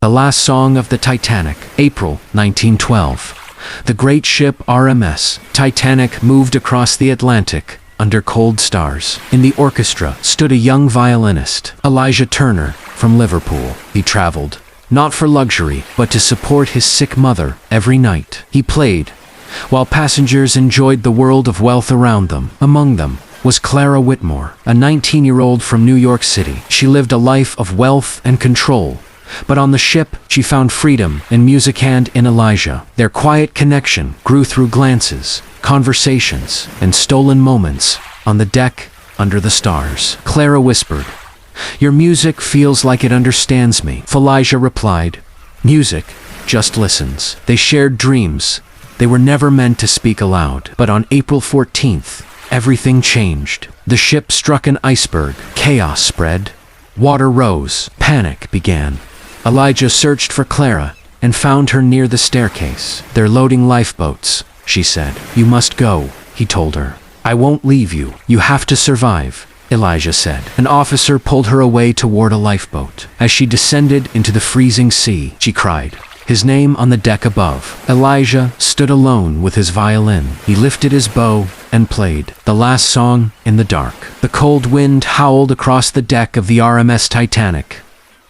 The Last Song of the Titanic, April 1912. The great ship RMS Titanic moved across the Atlantic under cold stars. In the orchestra stood a young violinist, Elijah Turner, from Liverpool. He traveled, not for luxury, but to support his sick mother every night. He played, while passengers enjoyed the world of wealth around them. Among them was Clara Whitmore, a 19-year-old from New York City. She lived a life of wealth and control, but on the ship, she found freedom in music and in Elijah. Their quiet connection grew through glances, conversations, and stolen moments on the deck under the stars. Clara whispered, "Your music feels like it understands me." Elijah replied, "Music just listens." They shared dreams. They were never meant to speak aloud. But on April 14th, everything changed. The ship struck an iceberg. Chaos spread. Water rose. Panic began. Elijah searched for Clara and found her near the staircase. "They're loading lifeboats," she said. "You must go," he told her. "I won't leave you. You have to survive," Elijah said. An officer pulled her away toward a lifeboat. As she descended into the freezing sea, she cried, his name on the deck above. Elijah stood alone with his violin. He lifted his bow and played the last song in the dark. The cold wind howled across the deck of the RMS Titanic.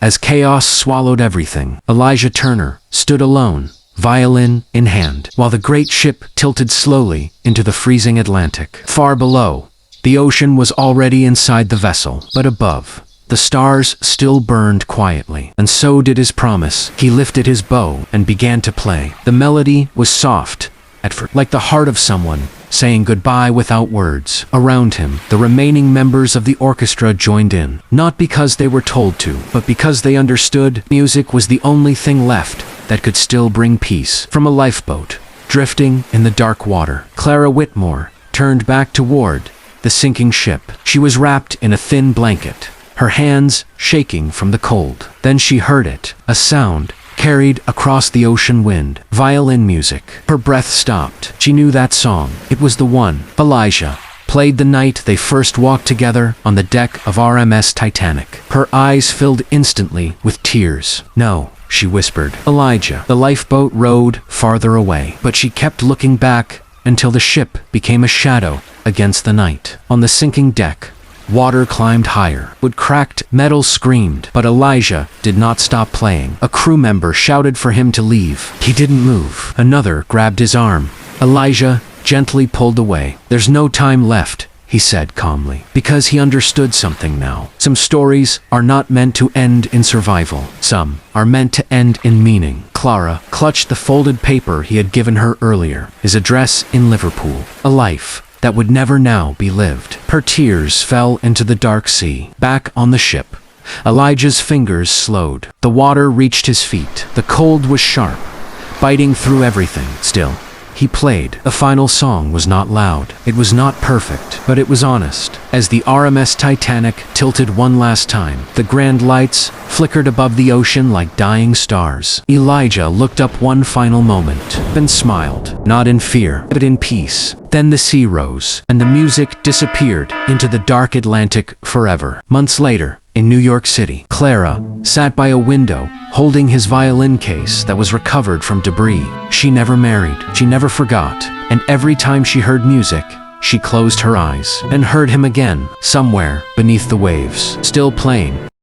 As chaos swallowed everything, Elijah Turner stood alone, violin in hand, while the great ship tilted slowly into the freezing Atlantic. Far below, the ocean was already inside the vessel, but above, the stars still burned quietly, and so did his promise. He lifted his bow and began to play. The melody was soft, at first, like the heart of someone saying goodbye without words. Around him, the remaining members of the orchestra joined in, not because they were told to, but because they understood music was the only thing left that could still bring peace. From a lifeboat, drifting in the dark water, Clara Whitmore turned back toward the sinking ship. She was wrapped in a thin blanket, her hands shaking from the cold. Then she heard it, a sound carried across the ocean wind. Violin music. Her breath stopped. She knew that song. It was the one Elijah played the night they first walked together on the deck of RMS Titanic. Her eyes filled instantly with tears. "No," she whispered. Elijah. The lifeboat rowed farther away, but she kept looking back until the ship became a shadow against the night. On the sinking deck, water climbed higher. Wood cracked, metal screamed, but Elijah did not stop playing. A crew member shouted for him to leave. He didn't move. Another grabbed his arm. Elijah gently pulled away. "There's no time left," he said calmly, because he understood something now. Some stories are not meant to end in survival. Some are meant to end in meaning. Clara clutched the folded paper he had given her earlier, his address in Liverpool. A life that would never now be lived. Her tears fell into the dark sea. Back on the ship, Elijah's fingers slowed. The water reached his feet. The cold was sharp, biting through everything. Still, he played. The final song was not loud. It was not perfect, but it was honest. As the RMS Titanic tilted one last time, the grand lights flickered above the ocean like dying stars. Elijah looked up one final moment, then smiled, not in fear, but in peace. Then the sea rose, and the music disappeared into the dark Atlantic forever. Months later, in New York City, Clara sat by a window, holding his violin case that was recovered from debris. She never married. She never forgot. And every time she heard music, she closed her eyes and heard him again, somewhere beneath the waves, still playing.